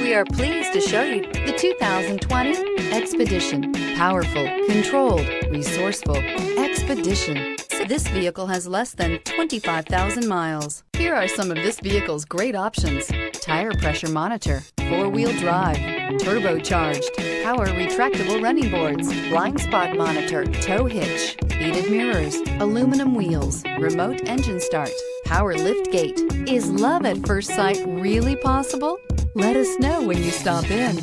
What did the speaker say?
We are pleased to show you the 2020 Expedition. Powerful, controlled, resourceful. Expedition. This vehicle has less than 25,000 miles. Here are some of this vehicle's great options: tire pressure monitor, four-wheel drive, turbocharged, power retractable running boards, blind spot monitor, tow hitch, heated mirrors, aluminum wheels, remote engine start, power lift gate. Is love at first sight really possible? Let us know when you stop in.